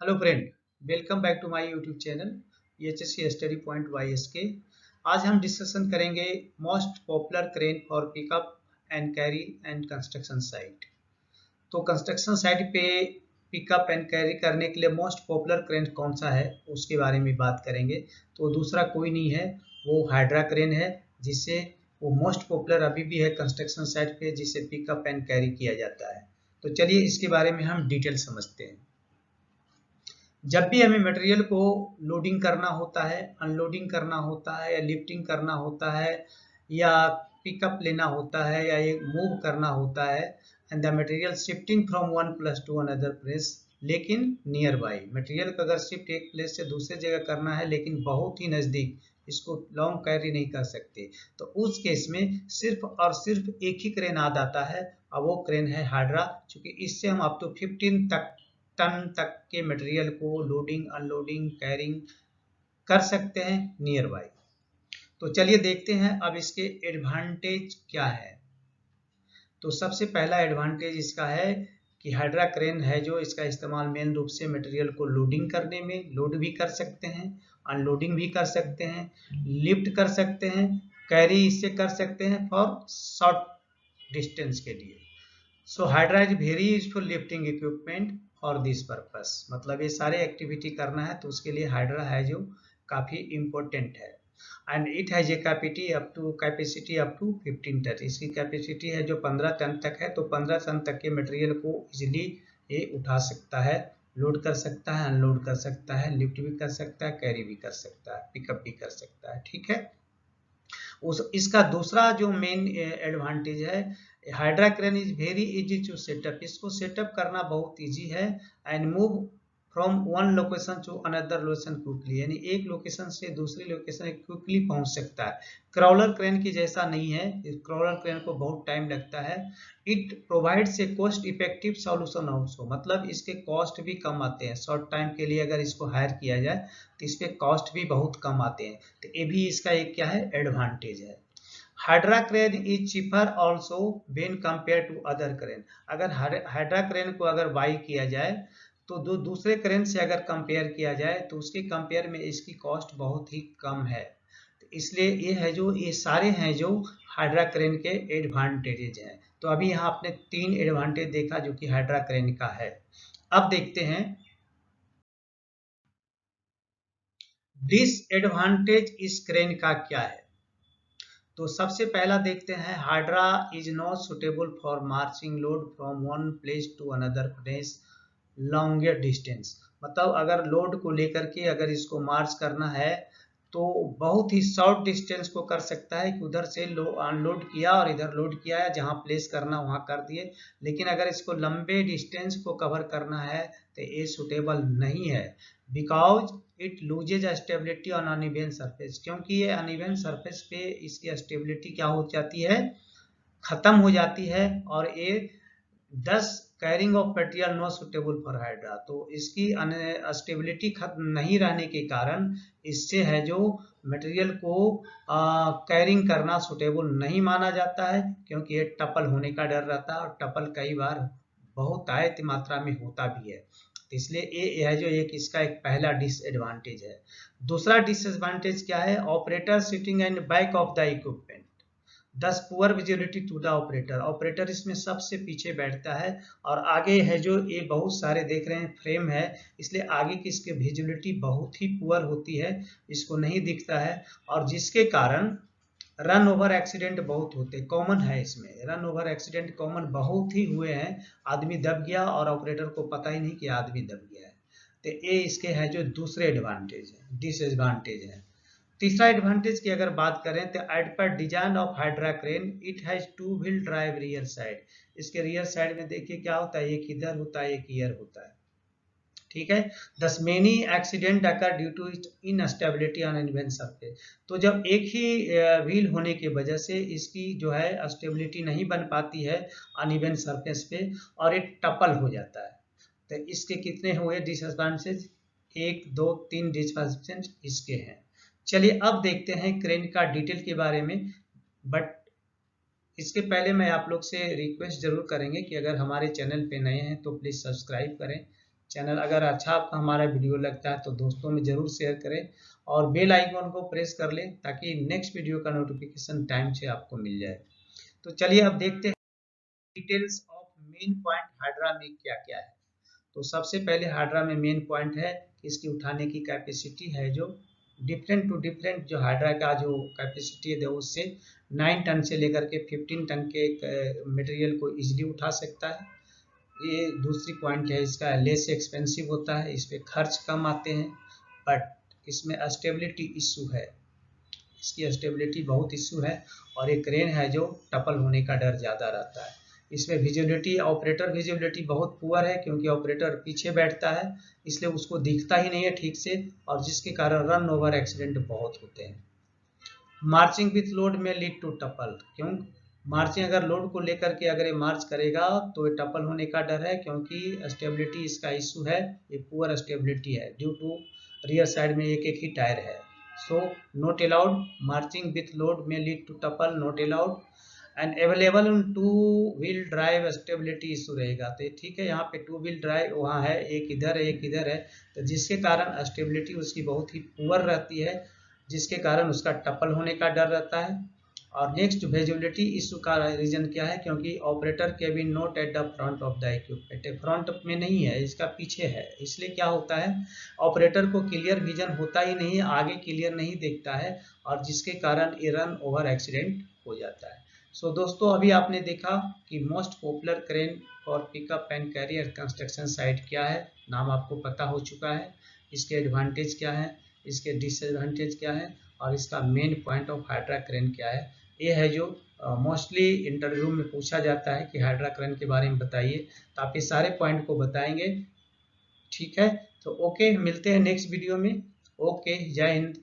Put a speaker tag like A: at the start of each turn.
A: Hello friend, welcome back to my YouTube channel HSC study point YSK। आज हम discussion करेंगे most popular crane for pickup and carry and construction site. तो construction site पे pickup and carry करने के लिए most popular crane कौन सा है उसके बारे में बात करेंगे। तो दूसरा कोई नहीं है, वो हाइड्रा क्रेन है, जिससे वो मोस्ट पॉपुलर अभी भी है कंस्ट्रक्शन साइट पे, जिससे पिकअप एंड कैरी किया जाता है। तो चलिए इसके बारे में हम डिटेल समझते हैं। जब भी हमें मटेरियल को लोडिंग करना होता है, अनलोडिंग करना होता है, या लिफ्टिंग करना होता है, या पिकअप लेना होता है, या ये मूव करना होता है, and the material shifting from one place to another place, लेकिन नियर बाई मटेरियल को अगर शिफ्ट एक प्लेस से दूसरे जगह करना है लेकिन बहुत ही नज़दीक, इसको लॉन्ग कैरी नहीं कर सकते, तो उस केस में सिर्फ और सिर्फ एक ही क्रेन आ जाता है, और वो क्रेन है हाइड्रा। चूंकि इससे हम अप टू 15 टन तक के मटेरियल को लोडिंग, अनलोडिंग, कैरिंग कर सकते हैं नियर बाई। तो चलिए देखते हैं अब इसके एडवांटेज क्या है। तो सबसे पहला एडवांटेज इसका है कि हाइड्रा क्रेन है जो इसका इस्तेमाल मेन रूप से मटेरियल को लोडिंग करने में, लोड भी कर सकते हैं, अनलोडिंग भी कर सकते हैं, लिफ्ट कर सकते हैं, कैरी इससे कर सकते हैं फॉर शॉर्ट डिस्टेंस के लिए। So hydra is very useful lifting equipment for this purpose. मतलब ये सारे एक्टिविटी करना है तो उसके लिए हाइड्रा है जो काफ़ी इम्पोर्टेंट है। And it has a capacity up to 15 ton. इसकी कैपेसिटी है जो 15 टन तक है, तो 15 टन तक के मटेरियल को इजिली ये उठा सकता है, लोड कर सकता है, अनलोड कर सकता है, लिफ्ट भी कर सकता है, कैरी भी कर सकता है, पिकअप भी कर सकता है। ठीक है। इसका दूसरा जो मेन एडवांटेज है, hydra crane is very easy to set up. इसको सेटअप करना बहुत इजी है, and move from one location to another location quickly, यानी एक लोकेशन से दूसरी लोकेशन क्विकली पहुंच सकता है। क्रॉलर क्रेन की जैसा नहीं है, क्रॉलर क्रेन को बहुत टाइम लगता है। It provides a cost effective solution also, मतलब इसके कॉस्ट भी कम आते हैं। शॉर्ट टाइम के लिए अगर इसको हायर किया जाए तो इसके कॉस्ट भी बहुत कम आते हैं। तो ये भी इसका एक क्या है, एडवांटेज है। Hydra crane is cheaper also when compare to other crane. अगर हाइड्रा क्रेन को अगर बाई किया जाए तो दूसरे क्रेन से अगर कंपेयर किया जाए तो उसके कंपेयर में इसकी कॉस्ट बहुत ही कम है। तो इसलिए ये है जो, ये सारे हैं जो हाइड्रा क्रेन के एडवांटेजेज हैं। तो अभी यहाँ आपने 3 एडवांटेज देखा जो कि हाइड्रा क्रेन का है। अब देखते हैं डिसएडवांटेज इस क्रेन का क्या है। तो सबसे पहला देखते हैं, hydra is not suitable for marching load from one place to another place longer distance. मतलब अगर लोड को लेकर के अगर इसको मार्च करना है तो बहुत ही शॉर्ट डिस्टेंस को कर सकता है कि उधर से अनलोड किया और इधर लोड किया है, जहां प्लेस करना वहां कर दिए। लेकिन अगर इसको लंबे डिस्टेंस को कवर करना है तो ये सुटेबल नहीं है, because it loses stability on uneven surface. क्योंकि ये अनइवन सरफेस पे इसकी स्टेबिलिटी क्या हो जाती है, खत्म हो जाती है, और ये 10 carrying of material not suitable for hydra. तो इसकी स्टेबिलिटी खत्म नहीं रहने के कारण इससे है जो मटेरियल को कैरिंग करना सुटेबल नहीं माना जाता है, क्योंकि ये टपल होने का डर रहता है, और टपल कई बार बहुत आयत मात्रा में होता भी है। तो इसलिए ये है जो एक इसका एक पहला डिसएडवांटेज है। दूसरा डिसएडवांटेज क्या है, operator sitting and back of the equipment, thus poor visibility to the operator. Operator इसमें सबसे पीछे बैठता है, और आगे है जो ये बहुत सारे देख रहे हैं फ्रेम है, इसलिए आगे की इसकी विजिबिलिटी बहुत ही पुअर होती है, इसको नहीं दिखता है, और जिसके कारण रन ओवर एक्सीडेंट बहुत होते, कॉमन है इसमें रन ओवर एक्सीडेंट, कॉमन बहुत ही हुए हैं। आदमी दब गया और ऑपरेटर को पता ही नहीं कि आदमी दब गया है। तो ये इसके है जो दूसरे एडवांटेज है, डिसएडवांटेज है। तीसरा एडवांटेज की अगर बात करें तो एट पर design of hydra crane it has 2 wheel drive rear side. इसके रियर साइड में देखिए क्या होता है, एक इधर होता है, एक ईयर होता है। ठीक है। Thus many accident occur due to instability on uneven surface. तो जब एक ही व्हील होने की वजह से इसकी जो है स्टेबिलिटी नहीं बन पाती है अनइवन सरफेस पे, और ये टपल हो जाता है। तो इसके कितने हुए डिसएडवांटेज, 1 2 3 डिसएडवांटेज इसके हैं। चलिए अब देखते हैं क्रेन का डिटेल के बारे में। बट इसके पहले मैं आप लोग से रिक्वेस्ट जरूर करेंगे कि अगर हमारे चैनल पे नए हैं तो प्लीज़ सब्सक्राइब करें, चैनल अगर अच्छा आपका हमारा वीडियो लगता है तो दोस्तों में ज़रूर शेयर करें और बेल आइकन को प्रेस कर लें ताकि नेक्स्ट वीडियो का नोटिफिकेशन टाइम से आपको मिल जाए। तो चलिए अब देखते हैं details of main point hydra में क्या क्या है। तो सबसे पहले हाइड्रा में मेन पॉइंट है कि इसकी उठाने की कैपेसिटी है जो डिफरेंट टू डिफरेंट जो हाइड्रा का जो कैपेसिटी है उससे 9 टन से लेकर के 15 टन के मटेरियल को इजीली उठा सकता है। ये दूसरी पॉइंट है इसका लेस एक्सपेंसिव होता है, इस पर खर्च कम आते हैं, बट इसमें स्टेबिलिटी इशू है, इसकी स्टेबिलिटी बहुत इशू है और एक क्रेन है जो टपल होने का डर ज़्यादा रहता है। इसमें विजिबिलिटी ऑपरेटर विजिबिलिटी बहुत पुअर है क्योंकि ऑपरेटर पीछे बैठता है इसलिए उसको दिखता ही नहीं है ठीक से और जिसके कारण रन ओवर एक्सीडेंट बहुत होते हैं। मार्चिंग विथ लोड में लीड टू टपल, क्यों मार्चिंग अगर लोड को लेकर के अगर ये मार्च करेगा तो ये टपल होने का डर है क्योंकि स्टेबिलिटी इसका इशू है, ये पुअर स्टेबिलिटी है ड्यू टू रियर साइड में एक एक ही टायर है। So not allowed, marching with load में lead to topple, not allowed and available in 2 wheel drive stability issue रहेगा। तो ठीक है, यहाँ पे 2 व्हील ड्राइव वहाँ है, एक इधर है एक इधर है, तो जिसके कारण स्टेबिलिटी उसकी बहुत ही पुअर रहती है जिसके कारण उसका टपल होने का डर रहता है। और नेक्स्ट विजिबिलिटी इशू का रीजन क्या है, क्योंकि operator cabin not at the front of the equipment, front में नहीं है, इसका पीछे है, इसलिए क्या होता है ऑपरेटर को क्लियर विजन होता ही नहीं है, आगे क्लियर नहीं देखता है और जिसके कारण ये रन ओवर एक्सीडेंट हो जाता है। सो दोस्तों अभी आपने देखा कि most popular crane for pickup and carrier construction site क्या है, नाम आपको पता हो चुका है, इसके एडवांटेज क्या है, इसके डिसएडवांटेज क्या है और इसका main point of hydra crane क्या है। ये है जो मोस्टली इंटरव्यू में पूछा जाता है कि हाइड्रा क्रेन के बारे में बताइए, तो आप ये सारे पॉइंट को बताएंगे। ठीक है, तो ओके, मिलते हैं नेक्स्ट वीडियो में। ओके, जय हिंद।